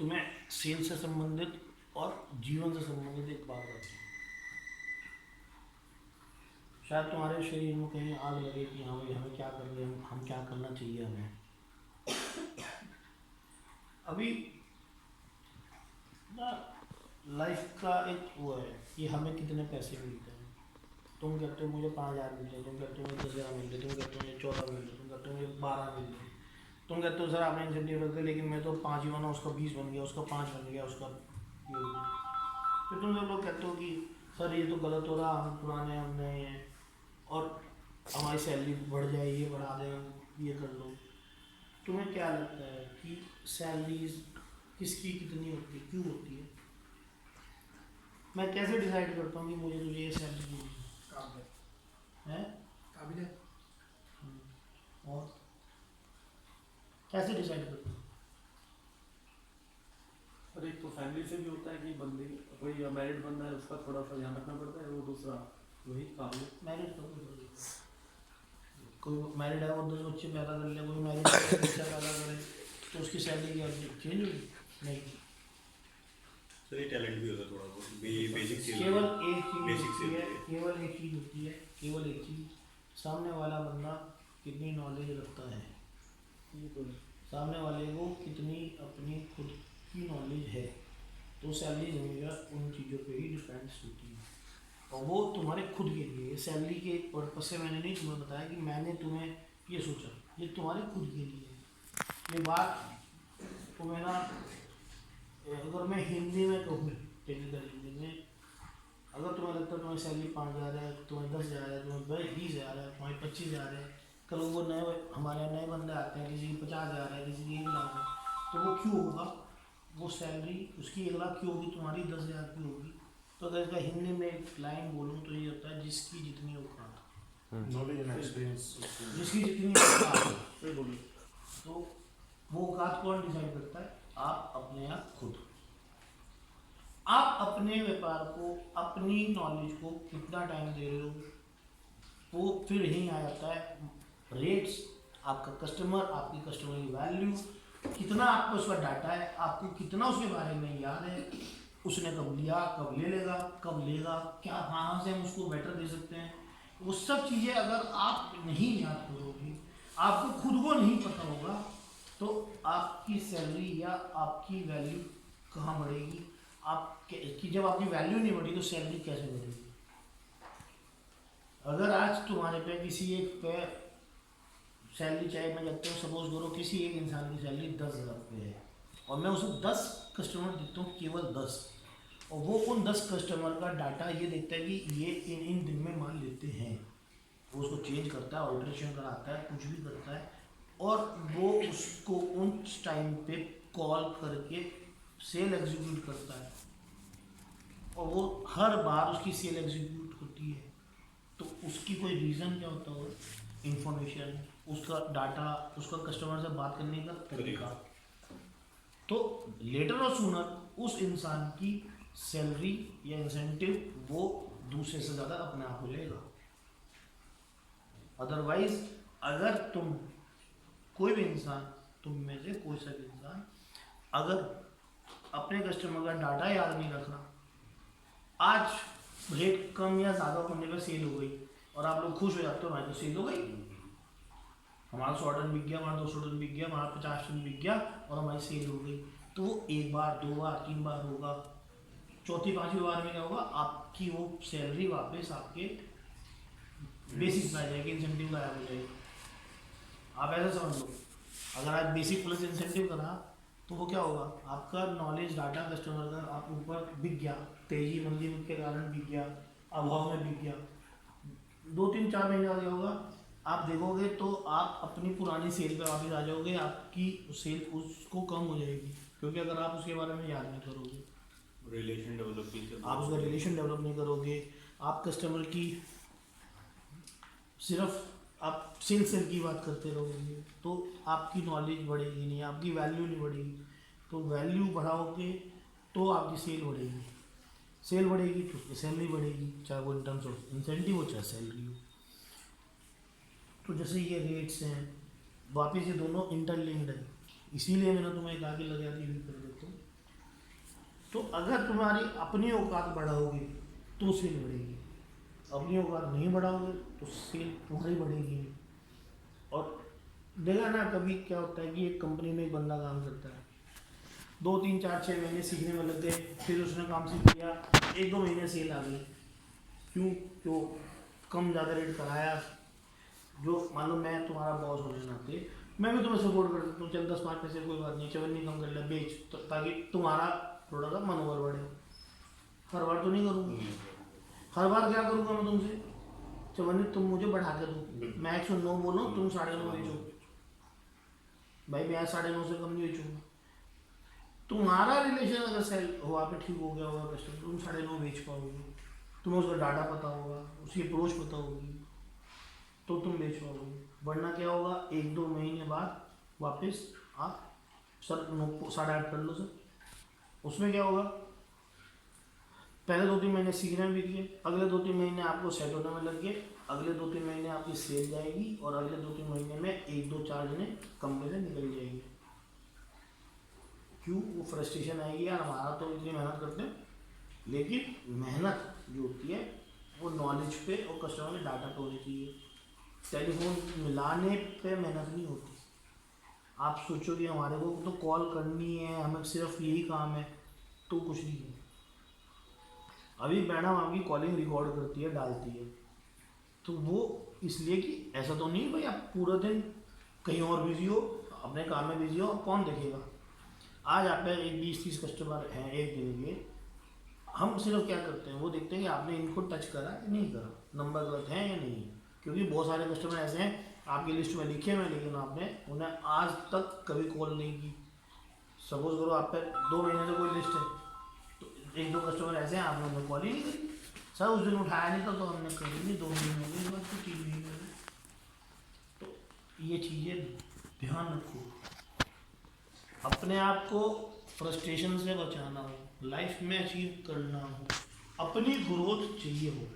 तुम्हें सेल से संबंधित और जीवन से संबंधित एक बात बताती हूँ। शायद तुम्हारे शरीर में कहीं आग लगे कि हाँ भाई हमें क्या कर रहे हैं, हम क्या करना चाहिए हमें। अभी ना लाइफ का एक वो है कि हमें कितने पैसे मिलते हैं। तुम कहते हो मुझे 5,000 मिलते हैं, तुम कहते हो मुझे 10,000 मिलते, तुम कहते हो मुझे 14 मिलते, तुम कहते हो मुझे 12 मिलते, तुम कहते हो सर आपने इंसेंटिव रख दिया लेकिन मैं तो 5 ही बना, उसका 20 बन गया, उसका 5 बन गया, उसका ये हो गया। फिर तुम सब लोग कहते हो कि सर ये तो गलत हो रहा, हम पुराने हम नए हैं और हमारी सैलरी बढ़ जाए, ये बढ़ा दें, हम ये कर लो। तुम्हें क्या लगता है कि सैलरीज किसकी कितनी होती है, क्यों होती है? मैं कैसे डिसाइड करता हूँ कि मुझे तुझे ये सैलरी देनी है? काबिलियत। और कैसे डिसाइड करता हूँ? और एक तो फैमिली से भी होता है कि बंदे कोई मैरिड बंदा है उसका थोड़ा सा ध्यान रखना पड़ता है, वो दूसरा वही काबिलियत। मैरिड कोई मैरिड है वो 10 बच्चे पैदा कर ले, कोई मैरिड बच्चा पैदा करे तो उसकी सैलरी क्या चेंज होगी? नहीं। सर ये टैलेंट भी होता है थोड़ा बहुत, बेसिक चीज़ केवल एक चीज़ बेसिक होती है, चीज़ केवल एक चीज़ होती है, केवल एक चीज़, सामने वाला बंदा कितनी नॉलेज रखता है, ये तो है। सामने वाले को कितनी अपनी खुद की नॉलेज है, तो सैलरी हमेशा उन चीज़ों पे ही डिपेंड्स होती है। और वो तुम्हारे खुद के लिए, ये सैलरी के पर्पज से मैंने नहीं तुम्हें बताया कि मैंने तुम्हें ये सोचा, ये तुम्हारे खुद के लिए है। ये बात तुम्हें ना, अगर मैं हिंदी में कहूँ, टेक्निकल हिंदी में, अगर तुम्हें लगता है तुम्हें सैलरी 5,000 है, तुम्हें 10,000 है, तुम्हें 20,000 है, तुम्हें 25,000 है, कल वो नए हमारे यहाँ नए बंदे आते हैं, किसी की 50,000 है, किसी की 1,00,000 है, तो वो क्यों होगा? वो सैलरी उसकी 1,00,000 क्यों होगी, तुम्हारी 10,000 की होगी? तो अगर इसका हिंदी में एक लाइन बोलूँ तो ये होता है जिसकी जितनी औकात, नॉलेज एंड एक्सपीरियंस। जिसकी जितनी औकात, फिर बोलो। तो वो औकात कौन डिसाइड करता है? आप अपने आप खुद। आप अपने व्यापार को, अपनी नॉलेज को कितना टाइम दे रहे हो, वो फिर यहीं आ जाता है रेट्स, आपका कस्टमर, आपकी कस्टमर की वैल्यू, कितना आपको उसका डाटा है, आपको कितना उसके बारे में याद है, उसने कब लिया, कब ले लेगा, कब लेगा, क्या कहाँ से हम उसको बेटर दे सकते हैं। वो सब चीज़ें अगर आप नहीं याद करोगे, आपको खुद को नहीं पता होगा, तो आपकी सैलरी या आपकी वैल्यू कहाँ बढ़ेगी? आप कि जब आपकी वैल्यू नहीं बढ़ी तो सैलरी कैसे बढ़ेगी? अगर आज तुम्हारे पे किसी एक पे सैलरी, चाहे मैं कहता हूँ सपोज करो किसी एक इंसान की सैलरी 10,000 रुपये है और मैं उसे 10 कस्टमर देता हूँ, केवल 10, और वो उन 10 कस्टमर का डाटा ये देखता है कि ये इन दिन में माल लेते हैं, वो उसको चेंज करता है, ऑल्ट्रेशन कराता है, कुछ भी करता है, और वो उसको उस टाइम पे कॉल करके सेल एग्जीक्यूट करता है, और वो हर बार उसकी सेल एग्जीक्यूट होती है, तो उसकी कोई रीज़न क्या होता होगा? इंफॉर्मेशन, उसका डाटा, उसका कस्टमर से बात करने का तरीका। तो लेटर और सूनर उस इंसान की सैलरी या इंसेंटिव वो दूसरे से ज़्यादा अपने आप को लेगा। अदरवाइज अगर तुम कोई भी इंसान, तुम में से कोई सा भी इंसान अगर अपने कस्टमर का डाटा याद नहीं रख रहा, आज रेट कम या ज़्यादा होने पर सेल हो गई और आप लोग खुश हो जाते हो, हमारी तो सेल हो गई, हमारा 100 टन बिक गया, हमारा 200 टन बिक गया, हमारा 50 टन बिक गया और हमारी सेल हो गई, तो वो एक बार, 2 बार, 3 बार होगा, चौथी 5वीं बार में क्या होगा? आपकी वो सैलरी वापस आपके बेसिक में आ जाएगी, इंसेंटिव गायब हो जाएगी। आप ऐसा समझ लो, अगर आज बेसिक प्लस इंसेंटिव करा तो वो क्या होगा? आपका नॉलेज डाटा कस्टमर का आप ऊपर बिक गया, तेजी मंदी के कारण बिक गया, अभाव में बिक गया, 2-3-4 महीने बाद क्या होगा? आप देखोगे तो आप अपनी पुरानी सेल पे वापस आ जाओगे, आपकी सेल उसको कम हो जाएगी, क्योंकि अगर आप उसके बारे में याद नहीं करोगे, रिलेशन डेवलप नहीं करते, आप उसका रिलेशन डेवलप नहीं करोगे, आप कस्टमर की सिर्फ आप सेल की बात करते रहोगे, तो आपकी नॉलेज बढ़ेगी नहीं, आपकी वैल्यू नहीं बढ़ेगी। तो वैल्यू बढ़ाओगे तो आपकी सेल बढ़ेगी, सेल बढ़ेगी तो उसकी सैलरी बढ़ेगी, चाहे वो इन टर्म्स ऑफ इंसेंटिव हो चाहे सैलरी हो। तो जैसे ये रेट्स हैं, वापस ये दोनों इंटरलिंक्ड है, इसीलिए मैंने तुम्हें एक आगे लगा दी कर देता हूँ तो अगर तुम्हारी अपनी औकात बढ़ाओगे तो सेल बढ़ेगी, अपनी औकात नहीं बढ़ाओगे तो सेल तुम्हारी बढ़ेगी नहीं। और देखा ना कभी क्या होता है कि एक कंपनी में एक बंदा काम करता है, 2 3 4 6 महीने सीखने में लग गए, फिर उसने काम सीख लिया, 1 2 महीने सेल आ गई। क्यों कम ज़्यादा रेट कराया। जो मान लो मैं तुम्हारा बॉस होने नाते मैं भी तुम्हें सपोर्ट कर सकता हूँ, चल 10 5 पैसे कोई बात नहीं, चवन्नी कम कर ले बेच, तो ताकि तुम्हारा थोड़ा सा मनोबल बढ़े। हर बार तो नहीं करूँगा, हर बार क्या करूँगा मैं तुमसे, चवन्नी तुम मुझे बढ़ा के दो, मैं 109 बोलो तुम 9.5 बेचो, भाई मैं 9.5 से कम नहीं बेचूंगा। तुम्हारा रिलेशन अगर सेल हुआ पे ठीक हो गया होगा कस्टमर, तुम 9.5 बेच पाओगे, तुम्हें उसका डाटा पता होगा, उसकी अप्रोच पता होगी, तो तुम बेच पाओगे। वरना क्या होगा, 1 2 महीने बाद वापस आप सर 9.5 कर लो सर, उसमें क्या होगा, पहले 2 3 महीने सीखने में बीत गए, अगले 2 3 महीने आपको सेट होने में लग गए, अगले 2 3 महीने आपकी सेल जाएगी, और अगले 2 3 महीने में 1 2 4 जने कंपनी से निकल जाएंगे। क्यों, वो फ्रस्ट्रेशन आएगी यार, हमारा तो इतनी मेहनत करते हैं, लेकिन मेहनत जो होती है वो नॉलेज पे और कस्टमर के डाटा पे होनी चाहिए। टेलीफोन मिलाने पे मेहनत नहीं होती। आप सोचो कि हमारे को तो कॉल करनी है, हमें सिर्फ यही काम है, तो कुछ नहीं है। अभी मैडम आपकी कॉलिंग रिकॉर्ड करती है, डालती है, तो वो इसलिए कि ऐसा तो नहीं भाई आप पूरा दिन कहीं और बिजी हो, अपने काम में बिजी हो, कौन देखेगा। आज आप पे 20 30 कस्टमर हैं एक दिन के, हम सिर्फ क्या करते हैं, वो देखते हैं कि आपने इनको टच करा कि नहीं करा, नंबर गलत है या नहीं है। क्योंकि बहुत सारे कस्टमर ऐसे हैं आपकी लिस्ट में लिखे हुए, लेकिन आपने उन्हें आज तक कभी कॉल नहीं की। सपोज करो आप पे 2 महीने से कोई लिस्ट है, तो 1 2 कस्टमर ऐसे हैं आपने उन्हें कॉल ही नहीं करी, सर उस दिन उठाया नहीं था तो हमने करी नहीं, 2 महीने हो गए, बस तो 3 महीने हो गए। तो ये चीज़ें ध्यान रखो, अपने आप को फ्रस्ट्रेशन से बचाना हो, लाइफ में अचीव करना हो, अपनी ग्रोथ चाहिए हो।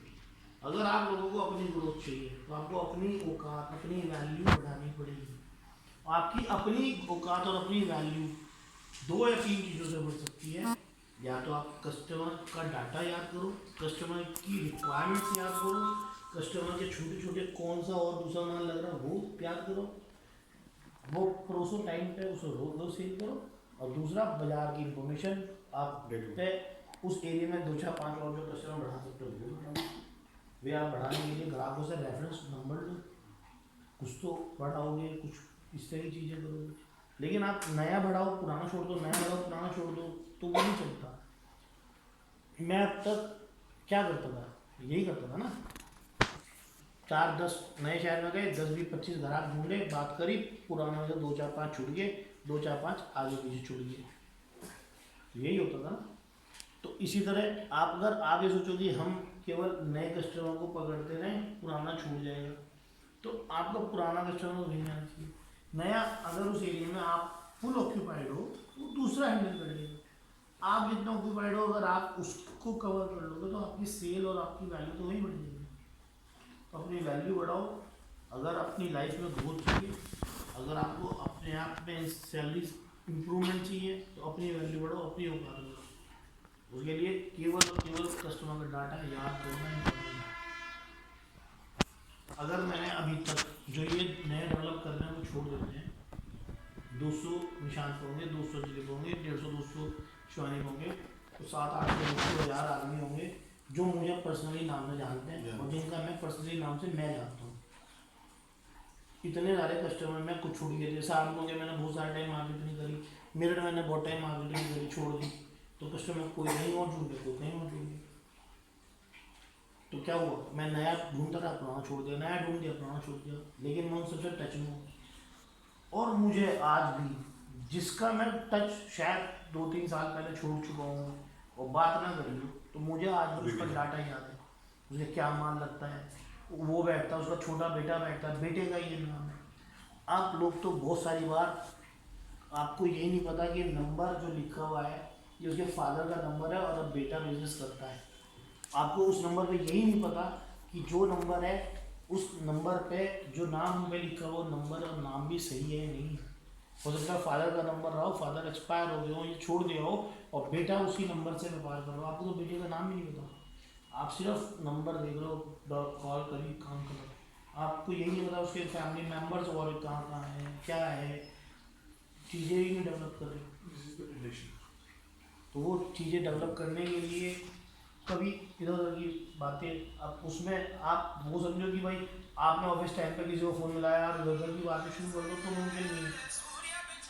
अगर आप लोगों को अपनी ग्रोथ चाहिए तो आपको अपनी औकात, अपनी वैल्यू बढ़ानी पड़ेगी। आपकी अपनी औकात और अपनी वैल्यू 2 या 3 चीज़ों से बढ़ सकती है। या तो आप कस्टमर का डाटा याद करो, कस्टमर की रिक्वायरमेंट्स याद करो, कस्टमर के छोटे छोटे कौन सा और दूसरा माल लग रहा है वो याद करो, वो परोसो टाइम पे उसे रोज सेल करो। और दूसरा, बाजार की इंफॉर्मेशन आप पे उस एरिया में 2 4 5 और जो कस्टमर बढ़ा सकते हो वो बढ़ाओ। वे आप बढ़ाने के लिए ग्राहकों से रेफरेंस नंबर लो, कुछ तो बढ़ाओगे, कुछ इस तरह की चीज़ें करोगे। लेकिन आप नया बढ़ाओ पुराना छोड़ दो, नया बढ़ाओ पुराना छोड़ दो, तो वो नहीं चलता। मैं अब तक क्या करता था, यही करता था ना, 4 10 नए शहर में गए, 10 20 25 ग्राहक ढूंढे, बात करी, पुराने में से 2 4 5 छूट गए, 2 4 5 आगे पीछे छूट गए, यही होता था ना। तो इसी तरह आप अगर आगे सोचो कि हम केवल नए कस्टमर को पकड़ते रहें, पुराना छूट जाएगा, तो आपका पुराना कस्टमर नहीं आना चाहिए। नया अगर उस एरिया में आप फुल ऑक्यूपाइड हो, वो दूसरा हैंडल कर लेगा। आप जितना ऑक्यूपाइड हो, अगर आप उसको कवर कर लोगे तो आपकी सेल और आपकी वैल्यू तो वही बढ़ जाएगी। तो अपनी वैल्यू बढ़ाओ। अगर अपनी लाइफ में ग्रोथ चाहिए, अगर आपको अपने आप में सैलरी इम्प्रूवमेंट चाहिए, तो अपनी वैल्यू बढ़ाओ, अपनी औकात बढ़ाओ। उसके लिए केवल और केवल कस्टमर का डाटा याद करना इम्पोर्टेंट है। अगर मैंने अभी तक जो ये नए डेवलप कर रहे हैं वो छोड़ देते हैं, 200 निशांत होंगे, 200 दिलीप होंगे, 150 200 शिवानी होंगे, तो 7 8 1000 आदमी होंगे जो मुझे पर्सनली नाम से जानते हैं और जिनका मैं पर्सनली नाम से मैं जानता हूँ। इतने सारे कस्टमर मैं कुछ छूट गए थे, शाम को मैंने बहुत सारे टाइम मार्केटिंग करी, मेरठ मैंने बहुत टाइम मार्केटिंग करी, छोड़ दी, तो कस्टमर कोई नहीं और ढूंढ गया, कोई नहीं और ढूंढ गया। तो क्या हुआ, मैं नया ढूंढता था, पुराना छोड़ दिया, नया ढूंढ दिया, पुराना छोड़ दिया, लेकिन मैं उन सबसे टच में हूँ। और मुझे आज भी जिसका मैं टच शायद 2 3 साल पहले छोड़ चुका हूँ और बात ना करी हूँ, तो मुझे आज भी उसका डाटा याद है, मुझे क्या माल लगता है, वो बैठता है, उसका छोटा बेटा बैठता है, बेटे का ये नाम है। आप लोग तो बहुत सारी बार आपको यही नहीं पता कि नंबर जो लिखा हुआ है ये उसके फादर का नंबर है और अब बेटा बिजनेस करता है। आपको उस नंबर पे यही नहीं पता कि जो नंबर है उस नंबर पे जो नाम पे लिखा हुआ नंबर और नाम भी सही है या नहीं है। हो सकता है फादर का नंबर रहा हो, फादर एक्सपायर हो गए हो, ये छोड़ दिया हो और बेटा उसी नंबर से व्यापार कर रहा हो, आपको तो बेटे का नाम ही नहीं पता, आप सिर्फ नंबर देख रहे हो, कॉल करी काम कर रहे हो, आपको यही नहीं पता उसके फैमिली मेम्बर्स और कहाँ कहाँ हैं, क्या है, चीज़ें ही नहीं डेवलप कर रही। This is the relation. तो वो चीज़ें डेवलप करने के लिए कभी इधर उधर की बातें आप उसमें आप वो समझो कि भाई आपने ऑफिस टाइम पे किसी को फ़ोन मिलाया और इधर उधर की बातें शुरू कर दो तो मुमकिन नहीं है।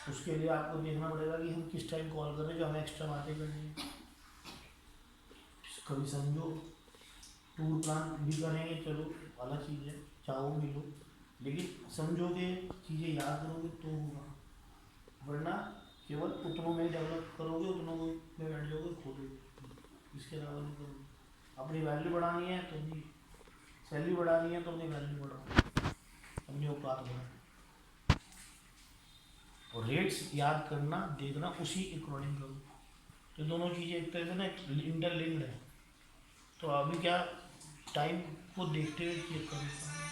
उसके लिए आपको देखना पड़ेगा कि हम किस टाइम कॉल कर रहे हैं जो हमें एक्स्ट्रा बातें करनी है। कभी समझो टूर प्लान भी करेंगे, चलो अलग चीज़ है, चाहो मिलो, लेकिन समझोगे चीज़ें याद करोगे तो होगा, वरना केवल उतनों में डेवलप करोगे, उतनों में बैठ जाओगे, खो दोगे, इसके अलावा नहीं करोगे। अपनी वैल्यू बढ़ानी है तो अपनी सैलरी बढ़ानी है तो अपनी वैल्यू बढ़ाओ, अपनी औकात बढ़ाओ, और रेट्स याद करना देखना उसी अकॉर्डिंग करो। तो दोनों चीज़ें एक तरह से ना इंटरलिंक्ड है। तो अभी क्या टाइम को देखते हुए चेक कर लेता हूँ,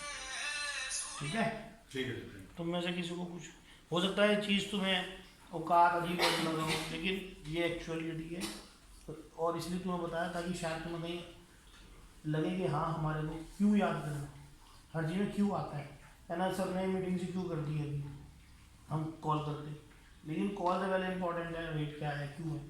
ठीक है। ठीक है। तुम में से किसी को कुछ हो सकता है चीज़ तुम्हें औकात अजीब लगा हो, लेकिन ये एक्चुअलिटी है, और इसलिए तुम्हें बताया ताकि शायद तुम्हें कहीं लगे कि हाँ हमारे को क्यों याद करना, हर चीज़ में क्यों आता है ना, सर ने मीटिंग से क्यों कर दी अभी हम कॉल करते, लेकिन कॉल से पहले इंपॉर्टेंट है रेट क्या है, क्यों है,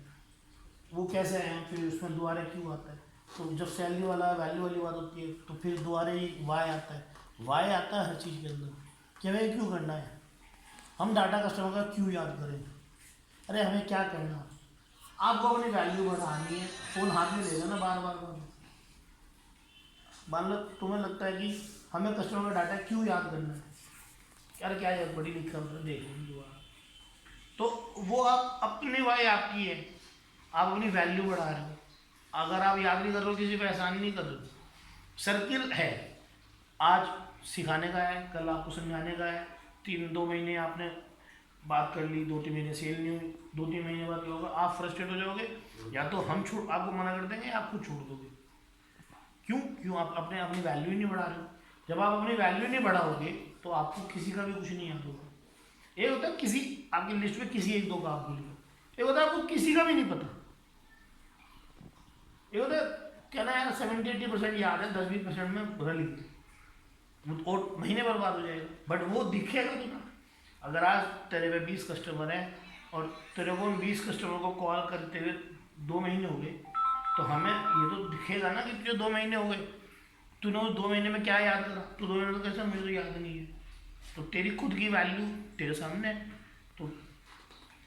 वो कैसे है, फिर उसमें दोबारा क्यों आता है। तो जब सैलरी वाला वैल्यू वाली बात होती है तो फिर दोबारा ही वाई आता है, वाई आता है हर चीज़ के अंदर कि हमें क्यों करना है, हम डाटा कस्टमर का क्यों याद करें, अरे हमें क्या करना, आपको अपनी वैल्यू बढ़ानी है, फ़ोन हाथ में लेगा ना बार बार बार, मान लो तुम्हें लगता है कि हमें कस्टमर का डाटा क्यों याद करना है, यार क्या यार बड़ी लिखा हमने देख लेंगे दोबारा, तो वो आप अपनी वाई आपकी है, आप अपनी वैल्यू बढ़ा रहे हो। अगर आप याद नहीं कर रहे हो, किसी पे एहसान नहीं कर रहे हो, सर्किल है, आज सिखाने का है, कल आपको समझाने का है, 2 महीने आपने बात कर ली, 2-3 महीने सेल नहीं हुई, 2-3 महीने बाद क्या होगा, आप फ्रस्ट्रेट हो जाओगे, या तो हम छोड़ आपको मना कर देंगे या आप खुद छोड़ दोगे। क्यों आप अपनी वैल्यू ही नहीं बढ़ा रहे हो। जब आप अपनी वैल्यू नहीं बढ़ाओगे तो आपको किसी का भी कुछ नहीं याद होगा। एक होता है किसी आपकी लिस्ट में किसी 1-2 का आप भूल गए, एक होता है आपको किसी का भी नहीं पता, एक होता है कहना यार 70-80% याद है, 10-20% में भूल गई, और महीने बर्बाद हो जाएगा, बट वो दिखेगा तो ना। अगर आज तेरे पे 20 कस्टमर हैं और तेरे को 20 कस्टमर को कॉल करते हुए 2 महीने हो गए, तो हमें ये तो दिखेगा ना कि तुझे 2 महीने हो गए, तूने उस 2 महीने में क्या याद करा, तो 2 महीने में कैसे मुझे तो याद नहीं है, तो तेरी खुद की वैल्यू तेरे सामने है। तो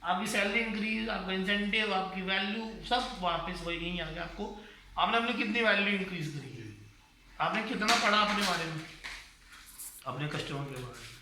आपकी सैलरी इंक्रीज, आपका इंसेंटिव, आपकी वैल्यू सब वापस वही यहीं आ गया। आपको आपने अपनी कितनी वैल्यू इंक्रीज करी है, आपने कितना पढ़ा अपने बारे में, अपने कस्टमर के बारे में,